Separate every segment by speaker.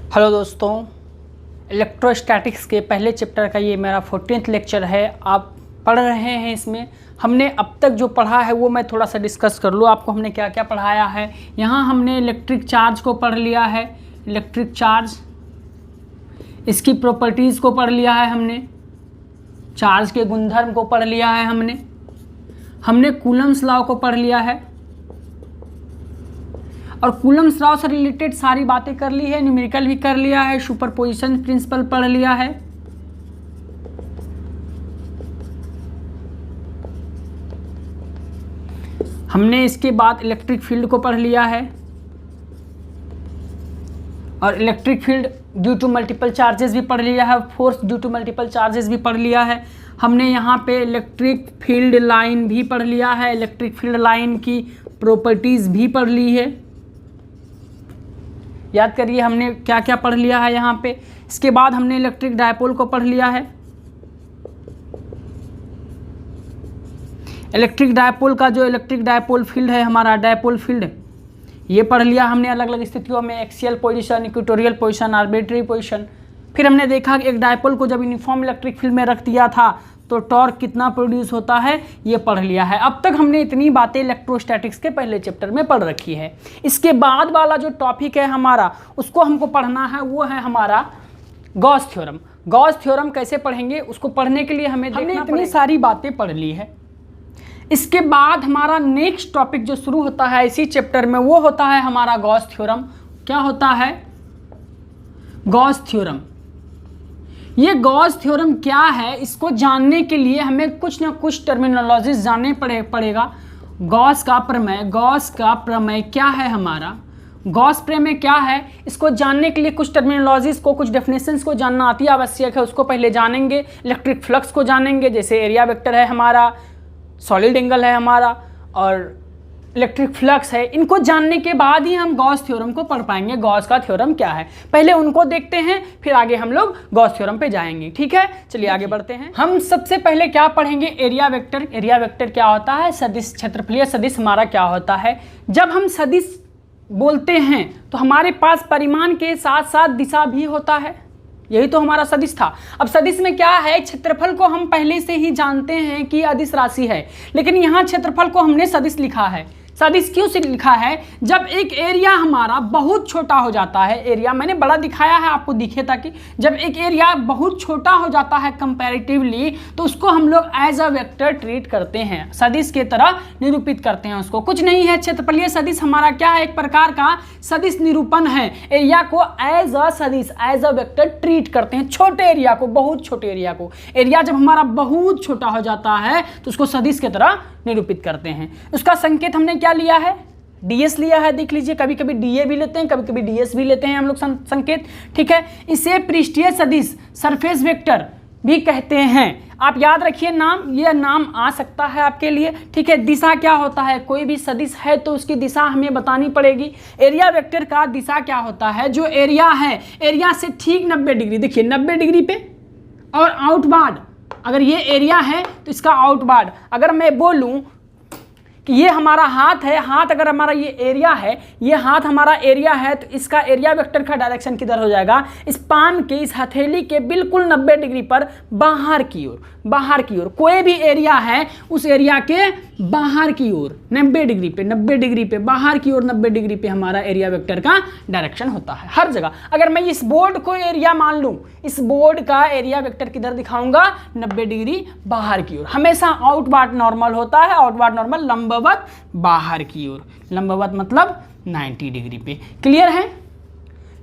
Speaker 1: Hello दोस्तों, electrostatics के पहले चैप्टर का ये मेरा 14th लेक्चर है। आप पढ़ रहे हैं। इसमें हमने अब तक जो पढ़ा है वो मैं थोड़ा सा डिस्कस कर लूँ। आपको हमने क्या क्या पढ़ाया है। यहाँ हमने इलेक्ट्रिक चार्ज को पढ़ लिया है, इलेक्ट्रिक चार्ज, इसकी प्रॉपर्टीज़ को पढ़ लिया है हमने, चार्ज के गुणधर्म को पढ़ लिया है हमने कूलम्स लॉ को पढ़ लिया है और कूलम्स लॉ से रिलेटेड सारी बातें कर ली है, न्यूमेरिकल भी कर लिया है, सुपरपोजिशन प्रिंसिपल पढ़ लिया है। हमने इसके बाद इलेक्ट्रिक फील्ड को पढ़ लिया है और electric field due to multiple charges भी पढ़ लिया है, force due to multiple charges भी पढ़ लिया है। हमने यहाँ पे इलेक्ट्रिक फील्ड लाइन भी पढ़ लिया है, इलेक्ट्रिक फील्ड लाइन की प्रॉपर्टीज़ भी पढ़ ली है। याद करिए हमने क्या क्या पढ़ लिया है यहाँ पे। इसके बाद हमने इलेक्ट्रिक डायपोल को पढ़ लिया है। इलेक्ट्रिक डायपोल का जो इलेक्ट्रिक डायपोल फील्ड है हमारा, डायपोल फील्ड, ये पढ़ लिया हमने अलग अलग स्थितियों में, axial position, equatorial position, arbitrary position. फिर हमने देखा कि एक डायपोल को जब यूनिफॉर्म इलेक्ट्रिक फील्ड में रख दिया था तो टॉर्क कितना प्रोड्यूस होता है, ये पढ़ लिया है। अब तक हमने इतनी बातें इलेक्ट्रोस्टैटिक्स के पहले चैप्टर में पढ़ रखी है। इसके बाद वाला जो टॉपिक है हमारा, उसको हमको पढ़ना है, वो है हमारा गॉस थ्योरम। गॉस थ्योरम कैसे पढ़ेंगे, उसको पढ़ने के लिए हमने इतनी सारी बातें पढ़ ली है। इसके बाद हमारा नेक्स्ट टॉपिक जो शुरू होता है इसी चैप्टर में, वो होता है हमारा गॉस थ्योरम। क्या होता है? Gauss theorem. ये गॉस थ्योरम क्या है, इसको जानने के लिए हमें कुछ ना कुछ टर्मिनोलॉजीज जानने पड़ेगा। गॉस का प्रमेय क्या है हमारा, गॉस प्रमेय क्या है, इसको जानने के लिए कुछ टर्मिनोलॉजीज को, कुछ डेफिनेशंस को जानना अति आवश्यक है। उसको पहले जानेंगे। इलेक्ट्रिक फ्लक्स को जानेंगे, जैसे एरिया वेक्टर है हमारा, सॉलिड एंगल है हमारा और इलेक्ट्रिक फ्लक्स है। इनको जानने के बाद ही हम गॉस थ्योरम को पढ़ पाएंगे। गॉस का थ्योरम क्या है, पहले उनको देखते हैं, फिर आगे हम लोग गॉस थ्योरम पे जाएंगे। ठीक है, चलिए आगे बढ़ते हैं। हम सबसे पहले क्या पढ़ेंगे? Area vector. एरिया वेक्टर क्या होता है? सदिश, क्षेत्रफलीय सदिश हमारा क्या होता है। जब हम सदिश बोलते हैं तो हमारे पास परिमाण के साथ साथ दिशा भी होता है, यही तो हमारा सदिश था। अब सदिश में क्या है, क्षेत्रफल को हम पहले से ही जानते हैं कि अदिश राशि है, लेकिन यहाँ क्षेत्रफल को हमने सदिश लिखा है। सदिश क्यों से लिखा है? जब एक एरिया हमारा बहुत छोटा हो जाता है, एरिया मैंने बड़ा दिखाया है आपको दिखे ताकि, जब एक एरिया बहुत छोटा हो जाता है कंपैरेटिवली, तो उसको हम लोग एज अ वेक्टर ट्रीट करते हैं, सदिश के तरह निरूपित करते हैं उसको। कुछ नहीं है, क्षेत्रफलीय सदिश हमारा क्या है, एक प्रकार का सदिश निरूपण है। एरिया को एज अ सदिश, एज अ वेक्टर ट्रीट करते हैं, छोटे एरिया को, बहुत छोटे एरिया को। एरिया जब हमारा बहुत छोटा हो जाता है तो उसको सदिश के तरह निरूपित करते हैं। उसका संकेत हमने क्या लिया है? ds लिया है। देख लीजिए, कभी कभी da भी लेते हैं, कभी कभी ds भी लेते हैं हम लोग संकेत। ठीक है, इसे पृष्ठीय सदिश, सरफेस वेक्टर भी कहते हैं। आप याद रखिए नाम, ये नाम आ सकता है आपके लिए। ठीक है, दिशा क्या होता है, कोई भी सदिश है तो उसकी दिशा हमें बतानी पड़ेगी। एरिया वेक्टर का दिशा क्या होता है, जो एरिया है, एरिया से ठीक 90 डिग्री, देखिए 90 डिग्री पे, और आउटवार्ड, अगर ये एरिया है तो इसका आउटवार्ड, अगर मैं बोलूं कि ये हमारा हाथ है, हाथ अगर हमारा ये एरिया है, ये हाथ हमारा एरिया है, तो इसका एरिया वेक्टर का डायरेक्शन किधर हो जाएगा, इस पाम के, इस हथेली के बिल्कुल 90 डिग्री पर बाहर की ओर, बाहर की ओर। कोई भी एरिया है उस एरिया के बाहर की ओर 90 डिग्री पे, 90 डिग्री पे बाहर की ओर, 90 डिग्री पे हमारा एरिया वेक्टर का डायरेक्शन होता है हर जगह। अगर मैं इस बोर्ड को एरिया मान लूं, इस बोर्ड का एरिया वेक्टर किधर दिखाऊंगा, 90 डिग्री बाहर की ओर। हमेशा आउटवार्ड नॉर्मल होता है, आउटवार्ड नॉर्मल लंबवत बाहर की ओर, लंबवत मतलब 90 डिग्री पे। क्लियर है?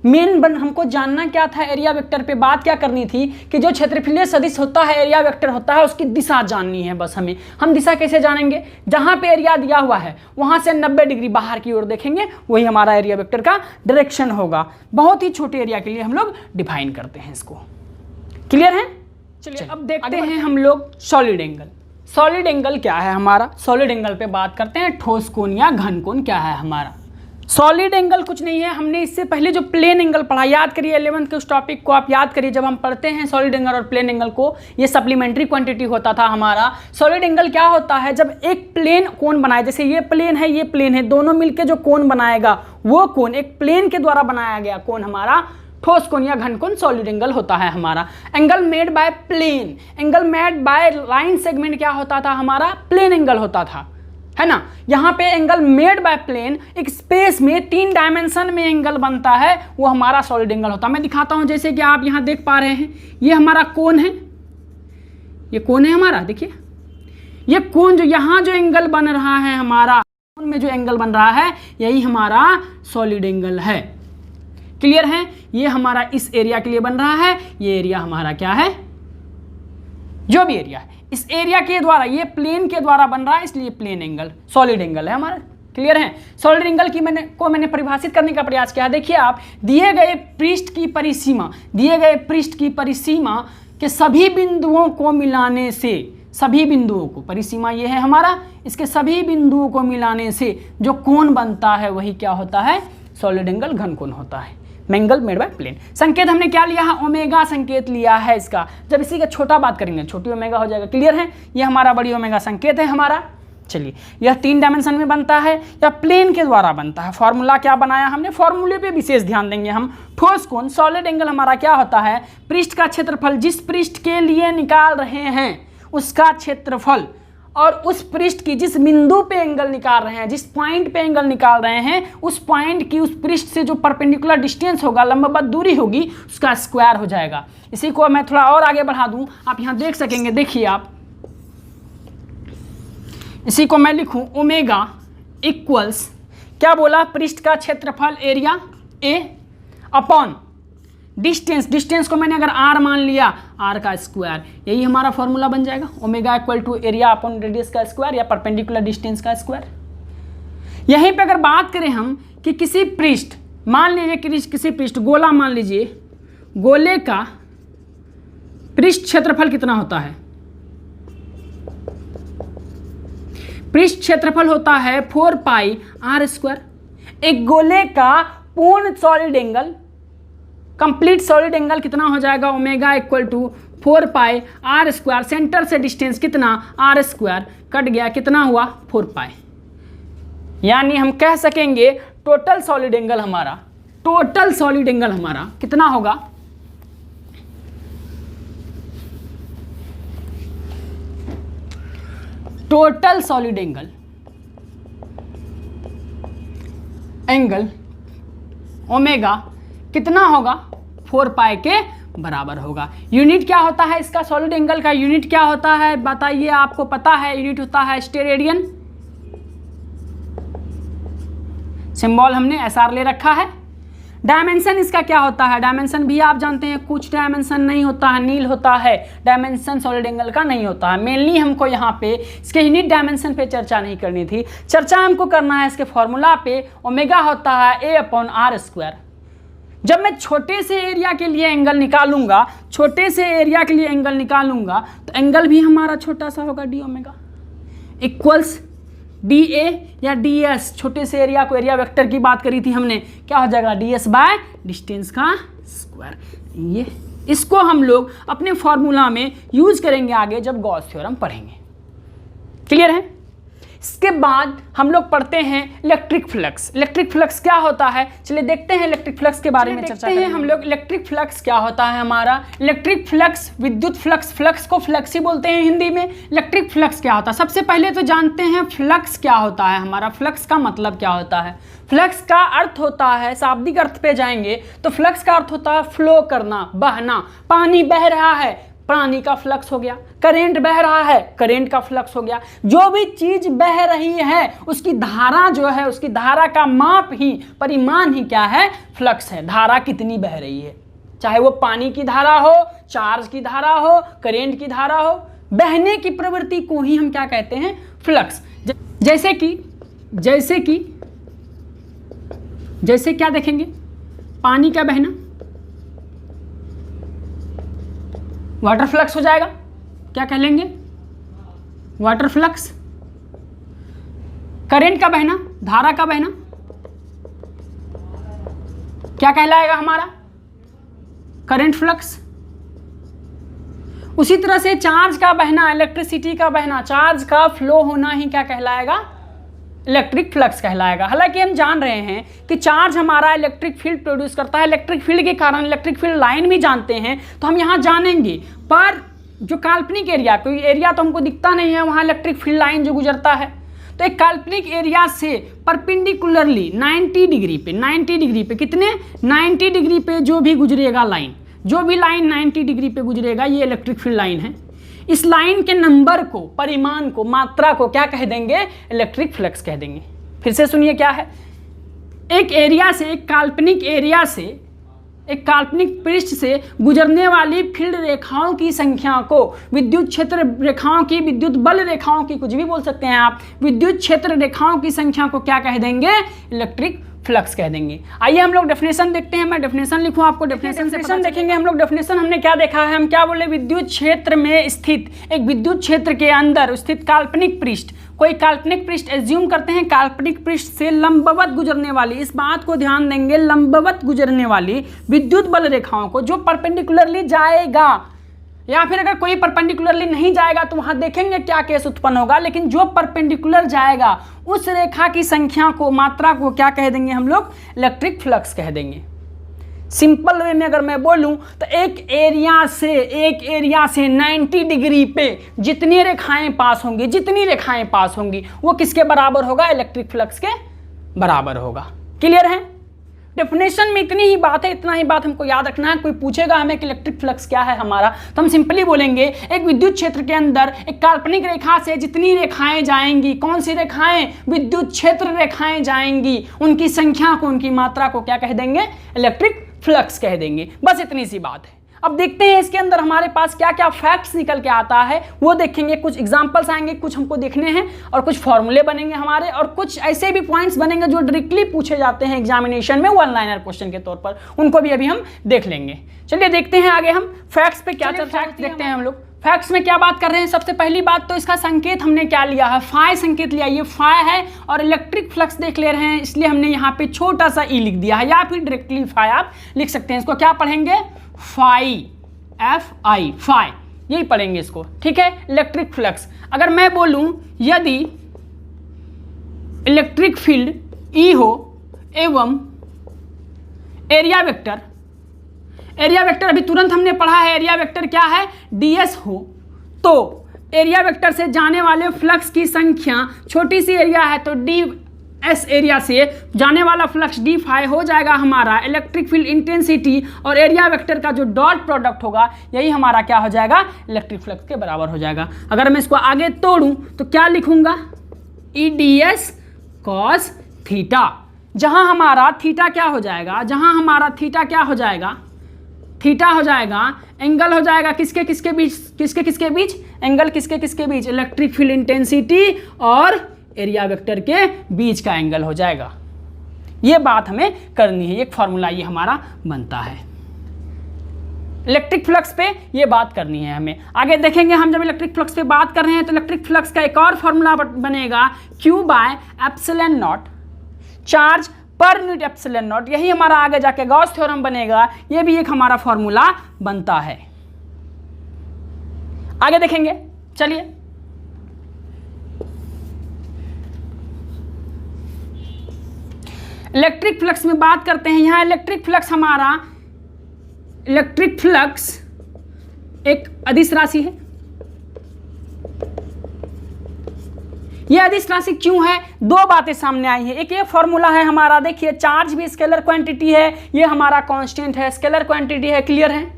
Speaker 1: मेन हमको जानना क्या था, एरिया वेक्टर पे बात क्या करनी थी कि जो क्षेत्रफलीय सदिश होता है, एरिया वेक्टर होता है, उसकी दिशा जाननी है बस हमें। हम दिशा कैसे जानेंगे? जहां पे एरिया दिया हुआ है वहां से 90 डिग्री बाहर की ओर देखेंगे, वही हमारा एरिया वेक्टर का डायरेक्शन होगा। बहुत ही छोटे एरिया के लिए हम लोग डिफाइन करते हैं इसको। क्लियर है? चलिए अब देखते हैं हम लोग सॉलिड एंगल। सॉलिड एंगल क्या है हमारा, सॉलिड एंगल पे बात करते हैं। ठोस कोण या घन कोण क्या है हमारा। सॉलिड एंगल कुछ नहीं है, हमने इससे पहले जो प्लेन एंगल पढ़ा, याद करिए 11th के उस टॉपिक को आप याद करिए। जब हम पढ़ते हैं सॉलिड एंगल और प्लेन एंगल को, ये सप्लीमेंट्री क्वांटिटी होता था हमारा। सॉलिड एंगल क्या होता है, जब एक प्लेन कोण बनाए, जैसे ये प्लेन है, दोनों मिलके जो कोण बनाएगा वो कोण, एक प्लेन के द्वारा बनाया गया कोण हमारा ठोस कोण या घन कोण सॉलिड एंगल होता है हमारा। Angle made by plane, angle made by line segment क्या होता था हमारा, प्लेन एंगल होता था, है ना। यहाँ पे एंगल मेड बाय प्लेन एक स्पेस में 3 डायमेंशन में एंगल बनता है, वो हमारा सॉलिड एंगल होता है। मैं दिखाता हूँ, जैसे कि आप यहाँ देख पा रहे हैं, ये हमारा कोण है, ये कोण है हमारा, देखिए ये कोण जो यहाँ जो एंगल बन रहा है हमारा, कोण में जो एंगल बन रहा है यही हमारा सॉलिड एंगल है। क्लियर है, ये हमारा इस एरिया के लिए बन रहा है, ये एरिया हमारा क्या है, जो भी एरिया है इस एरिया के द्वारा, ये प्लेन के द्वारा बन रहा है, इसलिए प्लेन एंगल सॉलिड एंगल है हमारा। क्लियर है, सॉलिड एंगल की मैंने परिभाषित करने का प्रयास किया। देखिए आप, दिए गए पृष्ठ की परिसीमा, दिए गए पृष्ठ की परिसीमा के सभी बिंदुओं को मिलाने से, सभी बिंदुओं को, परिसीमा ये है हमारा, इसके सभी बिंदुओं को मिलाने से जो कोण बनता है वही क्या होता है, सॉलिड एंगल, घन कोण होता है। Angle made by plane. संकेत हमने क्या लिया है, ओमेगा संकेत लिया है इसका। जब इसी का छोटा बात करेंगे छोटी ओमेगा हो जाएगा। क्लियर है, ये हमारा बड़ी ओमेगा संकेत है हमारा। चलिए, यह 3 डायमेंशन में बनता है या प्लेन के द्वारा बनता है। फॉर्मूला क्या बनाया हमने, फॉर्मूले पे विशेष ध्यान देंगे हम। ठोस कोण सॉलिड एंगल हमारा क्या होता है, पृष्ठ का क्षेत्रफल, जिस पृष्ठ के लिए निकाल रहे हैं उसका क्षेत्रफल, और उस पृष्ठ की जिस बिंदु पे एंगल निकाल रहे हैं, जिस पॉइंट पे एंगल निकाल रहे हैं, उस पॉइंट की उस पृष्ठ से जो परपेंडिकुलर डिस्टेंस होगा, लंबवत दूरी होगी, उसका स्क्वायर हो जाएगा। इसी को मैं थोड़ा और आगे बढ़ा दूं, आप यहां देख सकेंगे। देखिए आप, इसी को मैं लिखूं, ओमेगा इक्वल्स क्या बोला, पृष्ठ का क्षेत्रफल area A upon distance, distance को मैंने अगर r मान लिया, r का स्क्वायर, यही हमारा फॉर्मूला बन जाएगा। Omega equal to area upon radius का स्क्वायर या परपेंडिकुलर डिस्टेंस का स्क्वायर। यहीं पे अगर बात करें हम कि किसी पृष्ठ, मान लीजिए किसी पृष्ठ, गोला मान लीजिए, गोले का पृष्ठ क्षेत्रफल कितना होता है, पृष्ठ क्षेत्रफल होता है 4 पाई r स्क्वायर। एक गोले का पूर्ण solid angle, complete solid angle कितना हो जाएगा, omega equal to 4 pi r square. Centre से डिस्टेंस कितना, r स्क्वायर, कट गया, कितना हुआ, 4 पाई। यानी हम कह सकेंगे टोटल सॉलिड एंगल हमारा, टोटल सॉलिड एंगल हमारा कितना होगा, टोटल सॉलिड एंगल ओमेगा कितना होगा, 4 पाई के बराबर होगा। यूनिट क्या होता है इसका, सॉलिड एंगल का यूनिट क्या होता है बताइए, आपको पता है, यूनिट होता है स्टेरेडियन। सिंबल हमने SR ले रखा है। डायमेंशन इसका क्या होता है, डायमेंशन भी आप जानते हैं, कुछ डायमेंशन नहीं होता है, नील होता है, डायमेंशन सॉलिड एंगल का नहीं होता है। मेनली हमको यहाँ पे इसके यूनिट डायमेंशन पे चर्चा नहीं करनी थी, चर्चा हमको करना है इसके फॉर्मूला पे। ओमेगा होता है A अपॉन R स्क्वायर। जब मैं छोटे से एरिया के लिए एंगल निकालूंगा, छोटे से एरिया के लिए एंगल निकालूंगा, तो एंगल भी हमारा छोटा सा होगा, D omega equals D A या डी एस। छोटे से एरिया को, एरिया वेक्टर की बात करी थी हमने, क्या हो जाएगा, डी एस बाय डिस्टेंस का स्क्वायर। ये इसको हम लोग अपने फॉर्मूला में यूज करेंगे आगे जब गॉस थ्योरम पढ़ेंगे। क्लियर है। इसके बाद हम लोग पढ़ते हैं इलेक्ट्रिक फ्लक्स। इलेक्ट्रिक फ्लक्स क्या होता है, चलिए देखते हैं इलेक्ट्रिक फ्लक्स के बारे में चर्चा करते हैं हम लोग। इलेक्ट्रिक फ्लक्स क्या होता है हमारा, इलेक्ट्रिक फ्लक्स, विद्युत फ्लक्स, फ्लक्स को फ्लक्स ही बोलते हैं हिंदी में। इलेक्ट्रिक फ्लक्स क्या होता है, सबसे पहले तो जानते हैं फ्लक्स क्या होता है हमारा, फ्लक्स का मतलब क्या होता है। फ्लक्स का अर्थ होता है, शाब्दिक अर्थ पे जाएंगे तो फ्लक्स का अर्थ होता है फ्लो करना, बहना। पानी बह रहा है, पानी का फ्लक्स हो गया। करंट बह रहा है, करंट का फ्लक्स हो गया। जो भी चीज बह रही है उसकी धारा जो है, उसकी धारा का माप ही, परिमाण ही क्या है, फ्लक्स है। धारा कितनी बह रही है, चाहे वो पानी की धारा हो, चार्ज की धारा हो, करंट की धारा हो, बहने की प्रवृत्ति को ही हम क्या कहते हैं, फ्लक्स। जैसे क्या देखेंगे, पानी का बहना वाटर फ्लक्स हो जाएगा, क्या कह लेंगे, वाटर फ्लक्स। करंट का बहना, धारा का बहना क्या कहलाएगा हमारा, करंट फ्लक्स। उसी तरह से चार्ज का बहना, इलेक्ट्रिसिटी का बहना, चार्ज का फ्लो होना ही क्या कहलाएगा, इलेक्ट्रिक फ्लक्स कहलाएगा। हालांकि हम जान रहे हैं कि चार्ज हमारा इलेक्ट्रिक फील्ड प्रोड्यूस करता है, इलेक्ट्रिक फील्ड के कारण इलेक्ट्रिक फील्ड लाइन भी जानते हैं, तो हम यहाँ जानेंगे। पर जो काल्पनिक एरिया, कोई एरिया तो हमको दिखता नहीं है वहाँ इलेक्ट्रिक फील्ड लाइन जो गुजरता है, तो एक काल्पनिक एरिया से परपेंडिकुलरली 90 डिग्री पे कितने 90 डिग्री पे जो भी गुजरेगा लाइन, जो भी लाइन 90 डिग्री पे गुजरेगा, ये इलेक्ट्रिक फील्ड लाइन है। इस लाइन के नंबर को, परिमाण को, मात्रा को क्या कह देंगे? इलेक्ट्रिक फ्लक्स कह देंगे। फिर से सुनिए क्या है, एक एरिया से, एक काल्पनिक एरिया से, एक काल्पनिक पृष्ठ से गुजरने वाली फील्ड रेखाओं की संख्या को, विद्युत क्षेत्र रेखाओं की, विद्युत बल रेखाओं की, कुछ भी बोल सकते हैं आप, विद्युत क्षेत्र रेखाओं की संख्या को क्या कह देंगे? इलेक्ट्रिक फ्लक्स कह देंगे। आइए हम लोग डेफिनेशन देखते हैं। मैं डेफिनेशन लिखूं, आपको डेफिनेशन से देखेंगे हम लोग। डेफिनेशन हमने क्या देखा है, हम क्या बोले? विद्युत क्षेत्र में स्थित, एक विद्युत क्षेत्र के अंदर स्थित काल्पनिक पृष्ठ, कोई काल्पनिक पृष्ठ एज्यूम करते हैं, काल्पनिक पृष्ठ से लंबवत गुजरने वाली, इस बात को ध्यान देंगे, लंबवत गुजरने वाली विद्युत बल रेखाओं को, जो परपेंडिकुलरली जाएगा, या फिर अगर कोई परपेंडिकुलरली नहीं जाएगा तो वहां देखेंगे क्या केस उत्पन्न होगा, लेकिन जो परपेंडिकुलर जाएगा उस रेखा की संख्या को, मात्रा को क्या कह देंगे हम लोग? इलेक्ट्रिक फ्लक्स कह देंगे। सिंपल वे में अगर मैं बोलूं तो एक एरिया से 90 डिग्री पे जितनी रेखाएं पास होंगी वो किसके बराबर होगा? इलेक्ट्रिक फ्लक्स के बराबर होगा। क्लियर है? डेफिनेशन में इतनी ही बात है, इतना ही बात हमको याद रखना है। कोई पूछेगा हमें कि इलेक्ट्रिक फ्लक्स क्या है हमारा, तो हम सिंपली बोलेंगे एक विद्युत क्षेत्र के अंदर एक काल्पनिक रेखा से जितनी रेखाएं जाएंगी, कौन सी रेखाएं? विद्युत क्षेत्र रेखाएं जाएंगी, उनकी संख्या को, उनकी मात्रा को क्या कह देंगे? इलेक्ट्रिक फ्लक्स कह देंगे। बस इतनी सी बात है। अब देखते हैं इसके अंदर हमारे पास क्या क्या फैक्ट्स निकल के आता है, वो देखेंगे। कुछ एग्जांपल्स आएंगे, कुछ हमको देखने हैं, और कुछ फॉर्मूले बनेंगे हमारे, और कुछ ऐसे भी पॉइंट्स बनेंगे जो डायरेक्टली पूछे जाते हैं एग्जामिनेशन में वन लाइनर क्वेश्चन के तौर पर, उनको भी अभी हम देख लेंगे। चलिए देखते हैं आगे हम फैक्ट्स पे क्या चर्चा देखते हैं हम लोग। फैक्ट्स में क्या बात कर रहे हैं? सबसे पहली बात तो इसका संकेत हमने क्या लिया है? फाई संकेत लिया। ये फाई है और इलेक्ट्रिक फ्लक्स देख ले रहे हैं, इसलिए हमने यहाँ पे छोटा सा ई लिख दिया है, या फिर डायरेक्टली फाई आप लिख सकते हैं। इसको क्या पढ़ेंगे? फाई, FI, फाई, यही पढ़ेंगे इसको। ठीक है, इलेक्ट्रिक फ्लक्स। अगर मैं बोलूं यदि इलेक्ट्रिक फील्ड E हो एवं एरिया वेक्टर अभी तुरंत हमने पढ़ा है, एरिया वेक्टर क्या है? DS हो, तो एरिया वेक्टर से जाने वाले फ्लक्स की संख्या, छोटी सी एरिया है तो DS एरिया से जाने वाला फ्लक्स d फाई हो जाएगा हमारा इलेक्ट्रिक फील्ड इंटेंसिटी, और एरिया वेक्टर का जो डॉट प्रोडक्ट होगा यही हमारा क्या हो जाएगा? इलेक्ट्रिक फ्लक्स के बराबर हो जाएगा। अगर मैं इसको आगे तोड़ूं तो क्या लिखूंगा? EDS cos थीटा, जहां हमारा थीटा क्या हो जाएगा? थीटा हो जाएगा एंगल हो जाएगा किसके किसके बीच? एंगल किसके बीच? इलेक्ट्रिक फील्ड इंटेंसिटी और एरिया वेक्टर के बीच का एंगल हो जाएगा। ये बात हमें करनी है, एक फॉर्मूला ये हमारा बनता है। इलेक्ट्रिक फ्लक्स पे ये बात करनी है हमें। आगे देखेंगे हम, जब इलेक्ट्रिक फ्लक्स पे बात कर रहे हैं तो इलेक्ट्रिक फ्लक्स का एक और फॉर्मूला बनेगा Q/ε0, charge per unit epsilon not. यही हमारा आगे जाके गॉस थ्योरम बनेगा, ये भी एक हमारा फॉर्मूला बनता है। आगे देखेंगे, चलिए इलेक्ट्रिक फ्लक्स में बात करते हैं। यहाँ इलेक्ट्रिक फ्लक्स एक अदिश राशि है। ये अदिश राशि क्यों है? दो बातें सामने आई हैं। एक ये फॉर्मूला है हमारा, देखिए चार्ज भी स्केलर क्वांटिटी है, ये हमारा कांस्टेंट है, स्केलर क्वांटिटी है, क्लियर है,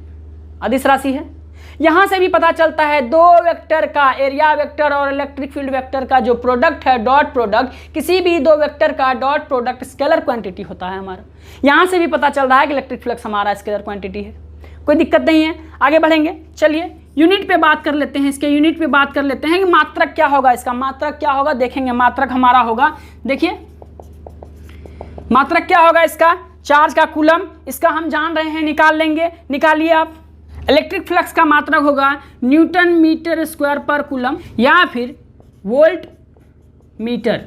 Speaker 1: अदिश राशि है। यहां से भी पता चलता है दो वेक्टर का, एरिया वेक्टर और इलेक्ट्रिक फील्ड वेक्टर का जो प्रोडक्ट है, डॉट प्रोडक्ट, किसी भी दो वेक्टर का डॉट प्रोडक्ट स्केलर क्वांटिटी होता है हमारा। यहां से भी पता चल रहा है कि इलेक्ट्रिक फ्लक्स हमारा स्केलर क्वांटिटी है, कोई दिक्कत नहीं है। आगे बढ़ेंगे, चलिए यूनिट पे बात कर लेते हैं, इसके यूनिट पे बात कर लेते हैं कि मात्रक क्या होगा, इसका मात्रक क्या होगा, देखेंगे। मात्रक हमारा होगा, देखिए मात्रक क्या होगा इसका, चार्ज का कूलम, इसका हम जान रहे हैं, निकाल लेंगे, निकालिए आप। इलेक्ट्रिक फ्लक्स का मात्रक होगा न्यूटन मीटर स्क्वायर पर कूलम या फिर वोल्ट मीटर,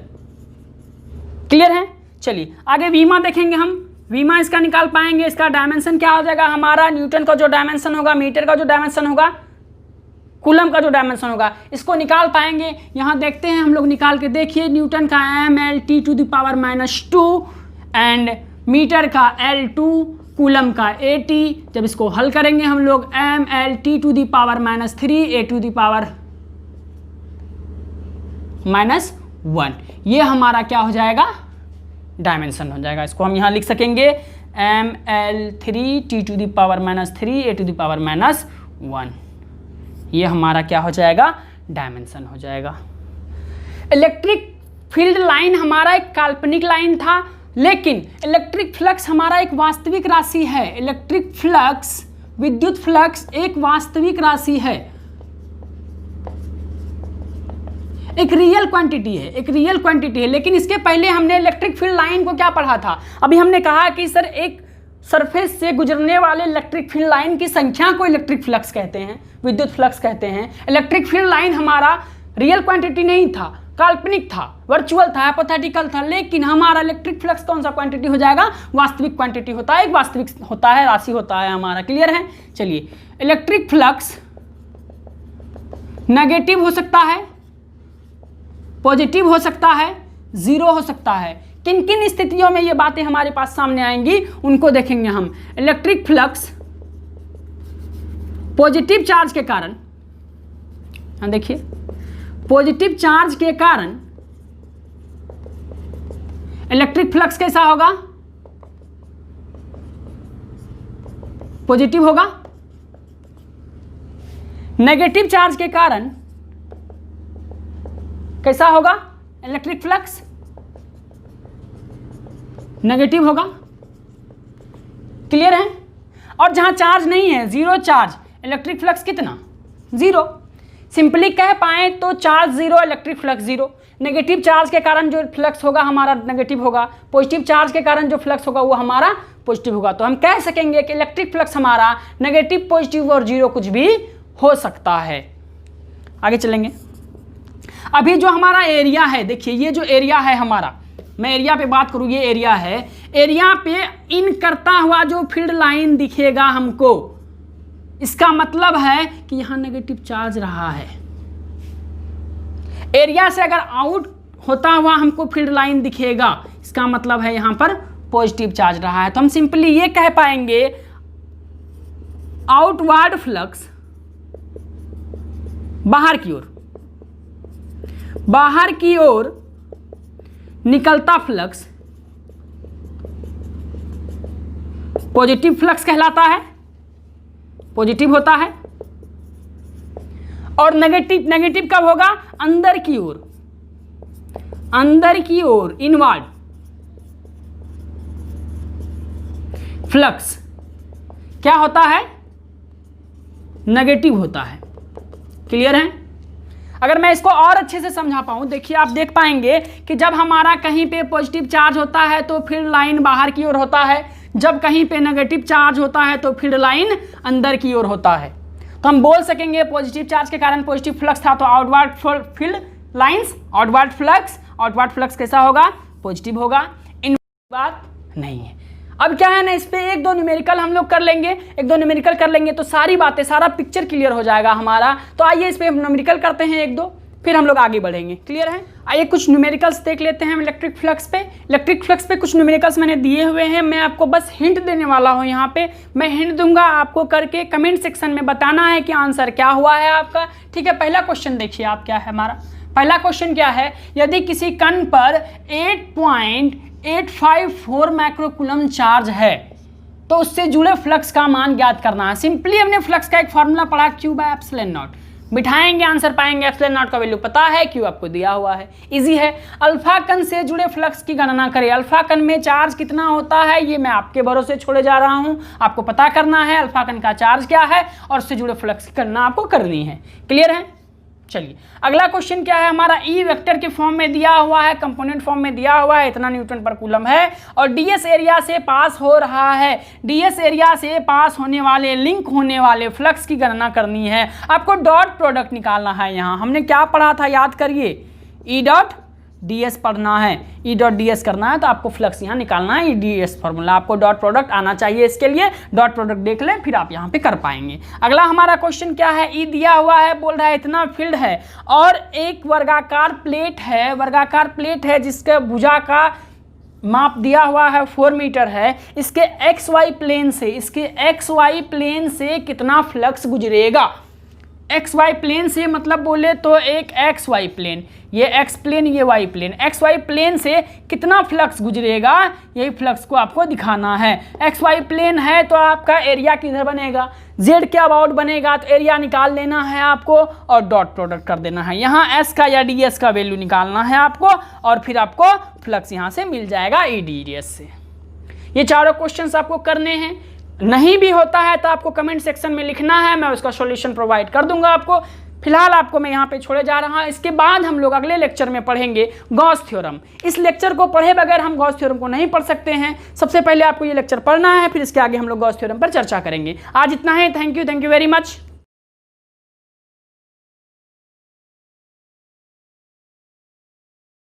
Speaker 1: क्लियर है। चलिए आगे वीमा देखेंगे हम, वीमा इसका निकाल पाएंगे। इसका डायमेंशन क्या हो जाएगा हमारा, न्यूटन का जो डायमेंशन होगा, मीटर का जो डायमेंशन होगा कूलम का जो डायमेंशन होगा इसको निकाल पाएंगे। यहाँ देखते हैं हम लोग, निकाल के देखिए। न्यूटन का mLT⁻², एंड मीटर का L2, कूलम का AT। जब इसको हल करेंगे हम लोग mLT⁻³ ये हमारा क्या हो जाएगा, डायमेंशन हो जाएगा। इसको हम यहाँ लिख सकेंगे mL3T⁻³ ये हमारा क्या हो जाएगा, डायमेंशन हो जाएगा। इलेक्ट्रिक फील्ड लाइन हमारा एक काल्पनिक लाइन था, लेकिन इलेक्ट्रिक फ्लक्स हमारा एक वास्तविक राशि है। इलेक्ट्रिक फ्लक्स, विद्युत फ्लक्स एक वास्तविक राशि है, एक रियल क्वांटिटी है, एक रियल क्वांटिटी है। लेकिन इसके पहले हमने इलेक्ट्रिक फील्ड लाइन को क्या पढ़ा था, अभी हमने कहा कि सर एक सरफेस से गुजरने वाले इलेक्ट्रिक फील्ड लाइन की संख्या को इलेक्ट्रिक फ्लक्स कहते हैं, विद्युत फ्लक्स कहते हैं। इलेक्ट्रिक फील्ड लाइन हमारा रियल क्वांटिटी नहीं था, काल्पनिक था, वर्चुअल था, हाइपोथेटिकल था। लेकिन हमारा इलेक्ट्रिक फ्लक्स कौन सा क्वांटिटी हो जाएगा, वास्तविक क्वांटिटी होता है, एक वास्तविक होता है, राशि होता है हमारा। क्लियर है? चलिए, इलेक्ट्रिक फ्लक्स नेगेटिव हो सकता है, पॉजिटिव हो सकता है, जीरो हो सकता है। किन किन स्थितियों में ये बातें हमारे पास सामने आएंगी उनको देखेंगे हम। इलेक्ट्रिक फ्लक्स पॉजिटिव चार्ज के कारण, हाँ देखिए, पॉजिटिव चार्ज के कारण इलेक्ट्रिक फ्लक्स कैसा होगा, पॉजिटिव होगा। नेगेटिव चार्ज के कारण कैसा होगा इलेक्ट्रिक फ्लक्स, नेगेटिव होगा। क्लियर है? और जहां चार्ज नहीं है, जीरो चार्ज, इलेक्ट्रिक फ्लक्स कितना, जीरो। सिंपली कह पाए तो charge zero, electric flux zero. Negative charge के कारण जो फ्लक्स होगा हमारा नेगेटिव होगा, पॉजिटिव चार्ज के कारण जो फ्लक्स होगा वो हमारा पॉजिटिव होगा। तो हम कह सकेंगे कि इलेक्ट्रिक फ्लक्स हमारा नेगेटिव, पॉजिटिव और जीरो कुछ भी हो सकता है। आगे चलेंगे। अभी जो हमारा एरिया है, देखिए ये जो एरिया है हमारा, मैं एरिया पे बात करूँ, ये एरिया है। एरिया पे इन करता हुआ जो फील्ड लाइन दिखेगा हमको, इसका मतलब है कि यहां नेगेटिव चार्ज रहा है। एरिया से अगर आउट होता हुआ हमको फील्ड लाइन दिखेगा, इसका मतलब है यहां पर पॉजिटिव चार्ज रहा है। तो हम सिंपली ये कह पाएंगे आउटवर्ड फ्लक्स, बाहर की ओर, बाहर की ओर निकलता फ्लक्स पॉजिटिव फ्लक्स कहलाता है, पॉजिटिव होता है। और नेगेटिव, नेगेटिव कब होगा, अंदर की ओर, अंदर की ओर इनवर्ड फ्लक्स क्या होता है, नेगेटिव होता है। क्लियर है? अगर मैं इसको और अच्छे से समझा पाऊँ, देखिए आप देख पाएंगे कि जब हमारा कहीं पे पॉजिटिव चार्ज होता है तो फील्ड लाइन बाहर की ओर होता है, जब कहीं पे नेगेटिव चार्ज होता है तो फील्ड लाइन अंदर की ओर होता है। तो हम बोल सकेंगे पॉजिटिव चार्ज के कारण पॉजिटिव फ्लक्स था तो outward field lines, outward flux कैसा होगा, पॉजिटिव होगा। इन बात नहीं है। अब क्या है ना, इस पे एक दो न्यूमेरिकल हम लोग कर लेंगे, एक दो न्यूमेरिकल कर लेंगे तो सारी बातें, सारा पिक्चर क्लियर हो जाएगा हमारा। तो आइए इस पे हम न्यूमेरिकल करते हैं एक दो, फिर हम लोग आगे बढ़ेंगे। क्लियर है? आइए कुछ न्यूमेरिकल्स देख लेते हैं हम इलेक्ट्रिक फ्लक्स पे। इलेक्ट्रिक फ्लक्स पे कुछ न्यूमेरिकल्स मैंने दिए हुए हैं, मैं आपको बस हिंट देने वाला हूँ। यहाँ पे मैं हिंट दूंगा आपको, करके कमेंट सेक्शन में बताना है कि आंसर क्या हुआ है आपका। ठीक है, पहला क्वेश्चन देखिए आप, क्या है हमारा पहला क्वेश्चन क्या है, यदि किसी कण पर 8.854 माइक्रोकूलम चार्ज है तो उससे जुड़े फ्लक्स का मान ज्ञात करना है। सिंपली हमने फ्लक्स का एक फॉर्मूला पढ़ा, Q/ε0, बिठाएंगे आंसर पाएंगे। ε0 का वैल्यू पता है, Q आपको दिया हुआ है, इजी है। अल्फा कण से जुड़े फ्लक्स की गणना करें। अल्फा कण में चार्ज कितना होता है ये मैं आपके भरोसे छोड़े जा रहा हूं, आपको पता करना है अल्फा कण का चार्ज क्या है और उससे जुड़े फ्लक्स की गणना आपको करनी है। क्लियर है? चलिए अगला क्वेश्चन क्या है हमारा, ई वेक्टर के फॉर्म में दिया हुआ है, कंपोनेंट फॉर्म में दिया हुआ है, इतना न्यूटन पर कूलम है और डीएस एरिया से पास हो रहा है। डीएस एरिया से पास होने वाले, लिंक होने वाले फ्लक्स की गणना करनी है। आपको डॉट प्रोडक्ट निकालना है। यहाँ हमने क्या पढ़ा था याद करिए, ई डॉट ds पढ़ना है, E डॉट ds करना है, तो आपको फ्लक्स यहाँ निकालना है, E ds फॉर्मूला। आपको डॉट प्रोडक्ट आना चाहिए, इसके लिए डॉट प्रोडक्ट देख लें, फिर आप यहाँ पे कर पाएंगे। अगला हमारा क्वेश्चन क्या है, E दिया हुआ है, बोल रहा है इतना फील्ड है और एक वर्गाकार प्लेट है जिसके भुजा का माप दिया हुआ है 4 मीटर है, इसके XY प्लेन से कितना फ्लक्स गुजरेगा। XY प्लेन से मतलब बोले तो एक XY प्लेन, ये X प्लेन, ये Y प्लेन, XY प्लेन से कितना फ्लक्स गुजरेगा, यही फ्लक्स को आपको दिखाना है। XY प्लेन है तो आपका एरिया किधर बनेगा, Z के अबाउट बनेगा, तो एरिया निकाल लेना है आपको और डॉट प्रोडक्ट कर देना है। यहाँ S का या DS का वैल्यू निकालना है आपको और फिर आपको फ्लक्स यहाँ से मिल जाएगा E ds से। ये चारों क्वेश्चंस आपको करने हैं। नहीं भी होता है तो आपको कमेंट सेक्शन में लिखना है, मैं उसका सॉल्यूशन प्रोवाइड कर दूंगा आपको। फिलहाल आपको मैं यहाँ पे छोड़े जा रहा हूँ। इसके बाद हम लोग अगले लेक्चर में पढ़ेंगे गॉस थ्योरम। इस लेक्चर को पढ़े बगैर हम गॉस थ्योरम को नहीं पढ़ सकते हैं। सबसे पहले आपको ये लेक्चर पढ़ना है, फिर इसके आगे हम लोग गॉस थ्योरम पर चर्चा करेंगे। आज इतना है, थैंक यू वेरी मच।